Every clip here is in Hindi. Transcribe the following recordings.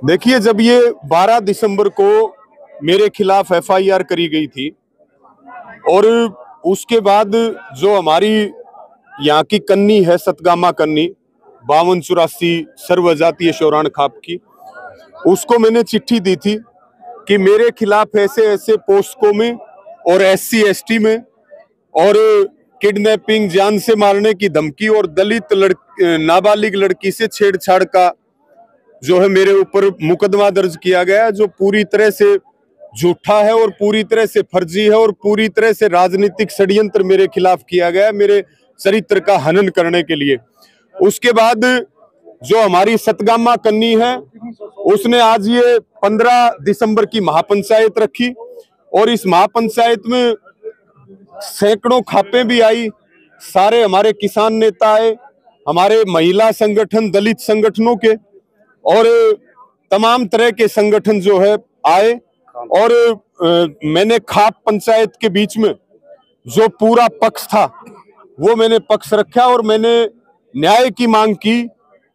देखिए, जब ये 12 दिसंबर को मेरे खिलाफ एफआईआर करी गई थी और उसके बाद जो हमारी यहाँ की कन्नी है, सतगामा कन्नी 5284 सर्वजातीय शौरान खाप की, उसको मैंने चिट्ठी दी थी कि मेरे खिलाफ ऐसे ऐसे पोस्को में और SC ST में और किडनैपिंग, जान से मारने की धमकी और दलित नाबालिग लड़की से छेड़छाड़ का जो है मेरे ऊपर मुकदमा दर्ज किया गया है, जो पूरी तरह से झूठा है और पूरी तरह से फर्जी है और पूरी तरह से राजनीतिक षड्यंत्र मेरे खिलाफ किया गया है, मेरे चरित्र का हनन करने के लिए। उसके बाद जो हमारी सतगामा कन्नी है, उसने आज ये 15 दिसंबर की महापंचायत रखी और इस महापंचायत में सैकड़ों खापें भी आई, सारे हमारे किसान नेता आए, हमारे महिला संगठन, दलित संगठनों के और तमाम तरह के संगठन जो है आए और मैंने खाप पंचायत के बीच में जो पूरा पक्ष था वो मैंने पक्ष रखा और मैंने न्याय की मांग की,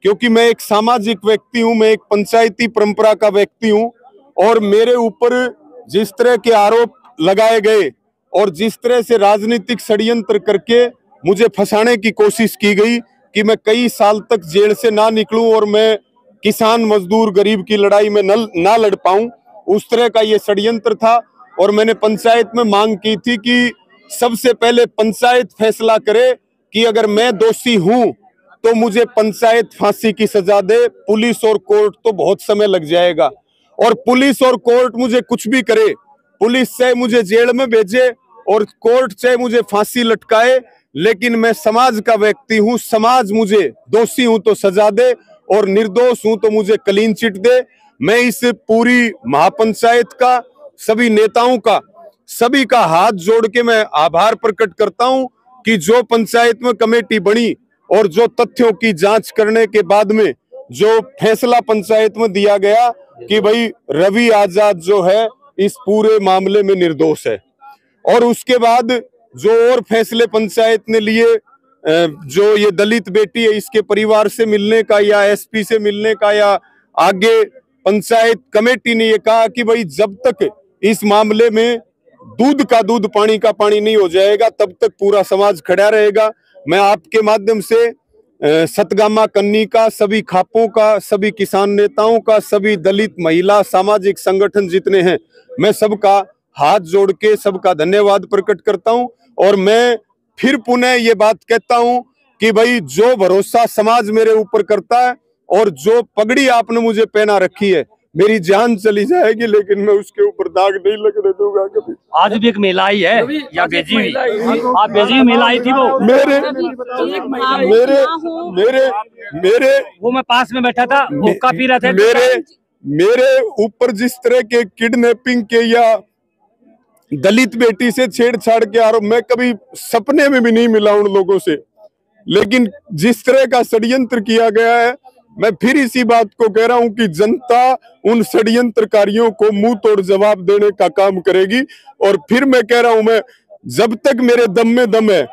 क्योंकि मैं एक सामाजिक व्यक्ति हूं, मैं एक पंचायती परंपरा का व्यक्ति हूं और मेरे ऊपर जिस तरह के आरोप लगाए गए और जिस तरह से राजनीतिक षड्यंत्र करके मुझे फंसाने की कोशिश की गई कि मैं कई साल तक जेल से ना निकलूं और मैं किसान मजदूर गरीब की लड़ाई में ना लड़ पाऊं, उस तरह का ये षड्यंत्र था। और मैंने पंचायत में मांग की थी कि सबसे पहले पंचायत फैसला करे कि अगर मैं दोषी हूं तो मुझे पंचायत फांसी की सजा दे, पुलिस और कोर्ट तो बहुत समय लग जाएगा। और पुलिस और कोर्ट मुझे कुछ भी करे, पुलिस चाहे मुझे जेल में भेजे और कोर्ट चाहे मुझे फांसी लटकाए, लेकिन मैं समाज का व्यक्ति हूं, समाज मुझे दोषी हूं तो सजा दे और निर्दोष हूं तो मुझे क्लीन चिट दे। मैं इस पूरी महापंचायत का, सभी नेताओं का, सभी का हाथ जोड़ के मैं आभार प्रकट करता हूं कि जो पंचायत में कमेटी बनी और जो तथ्यों की जांच करने के बाद में जो फैसला पंचायत में दिया गया कि भाई रवि आजाद जो है इस पूरे मामले में निर्दोष है। और उसके बाद जो और फैसले पंचायत ने लिए, जो ये दलित बेटी है इसके परिवार से मिलने का या SP से मिलने का, या आगे पंचायत कमेटी ने ये कहा कि भाई जब तक इस मामले में दूध का दूध पानी का पानी नहीं हो जाएगा तब तक पूरा समाज खड़ा रहेगा। मैं आपके माध्यम से सतगामा कन्नी का, सभी खापों का, सभी किसान नेताओं का, सभी दलित महिला सामाजिक संगठन जितने हैं, मैं सबका हाथ जोड़ के सबका धन्यवाद प्रकट करता हूं। और मैं फिर पुनः ये बात कहता हूं कि भाई जो भरोसा समाज मेरे ऊपर करता है और जो पगड़ी आपने मुझे पहना रखी है, मेरी जान चली जाएगी लेकिन मैं उसके ऊपर दाग नहीं लगने दूंगा कभी। आज भी एक महिला आई है या भेजी हुई, आप भेजी हुई महिला आई थी वो मेरे वो मैं पास में बैठा था, हुक्का पी रहे थे। मेरे ऊपर जिस तरह के किडनैपिंग के या दलित बेटी से छेड़छाड़ के आरोप, मैं कभी सपने में भी नहीं मिला उन लोगों से, लेकिन जिस तरह का षड्यंत्र किया गया है, मैं फिर इसी बात को कह रहा हूं कि जनता उन षड्यंत्रकारियों को मुंह तोड़ जवाब देने का काम करेगी। और फिर मैं कह रहा हूं, मैं जब तक मेरे दम में दम है,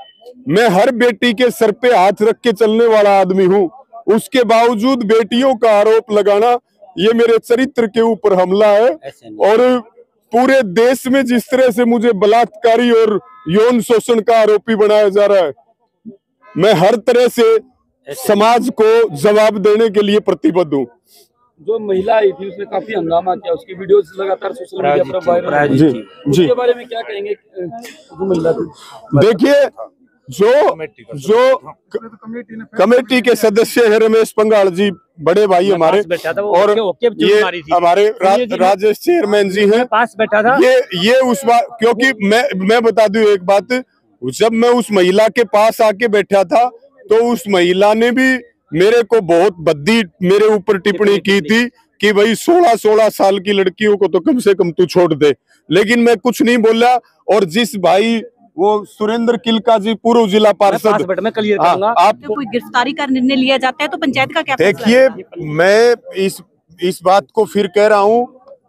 मैं हर बेटी के सर पे हाथ रख के चलने वाला आदमी हूं। उसके बावजूद बेटियों का आरोप लगाना ये मेरे चरित्र के ऊपर हमला है। और पूरे देश में जिस तरह से मुझे बलात्कारी और यौन शोषण का आरोपी बनाया जा रहा है, मैं हर तरह से समाज को जवाब देने के लिए प्रतिबद्ध हूँ। जो महिला आई थी उसने काफी हंगामा किया, उसकी वीडियोस लगातार सोशल मीडिया पर वायरल जी उसके बारे में क्या कहेंगे? जो महिला थी, देखिए, जो कमेटी के सदस्य है रमेश पंगाल जी, बड़े भाई हमारे, और ये हमारे राजेश चेयरमैन जी हैं, पास बैठा था। ये उस बात, क्योंकि मैं बता दूं एक बात, जब मैं उस महिला के पास आके बैठा था तो उस महिला ने भी मेरे को बहुत भद्दी मेरे ऊपर टिप्पणी की थी कि भाई 16-16 साल की लड़कियों को तो कम से कम तू छोड़ दे, लेकिन मैं कुछ नहीं बोला। और जिस भाई वो सुरेंद्र किलका जी, पूर्व जिला पार्षद, आपको कोई गिरफ्तारी का निर्णय लिया जाता है तो पंचायत का क्या? देखिए, मैं इस बात को फिर कह रहा हूं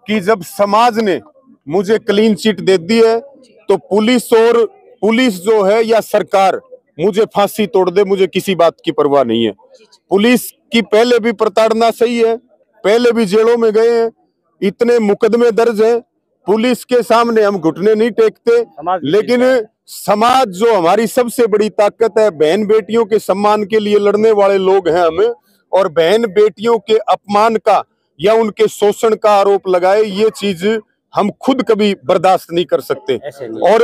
कि जब समाज ने मुझे क्लीन चिट दे दी है तो पुलिस जो है या सरकार मुझे फांसी तोड़ दे, मुझे किसी बात की परवाह नहीं है। पुलिस की पहले भी प्रताड़ना सही है, पहले भी जेलों में गए हैं, इतने मुकदमे दर्ज हैं, पुलिस के सामने हम घुटने नहीं टेकते। लेकिन समाज जो हमारी सबसे बड़ी ताकत है, बहन बेटियों के सम्मान के लिए लड़ने वाले लोग हैं हम, और बहन बेटियों के अपमान का या उनके शोषण का आरोप लगाए, ये चीज हम खुद कभी बर्दाश्त नहीं कर सकते। और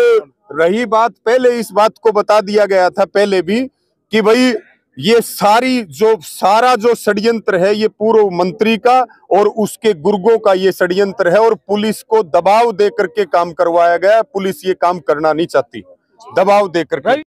रही बात, पहले इस बात को बता दिया गया था पहले भी कि भाई ये सारा जो षड्यंत्र है ये पूर्व मंत्री का और उसके गुर्गों का ये षड्यंत्र है, और पुलिस को दबाव दे करके काम करवाया गया। पुलिस ये काम करना नहीं चाहती, दबाव दे करके।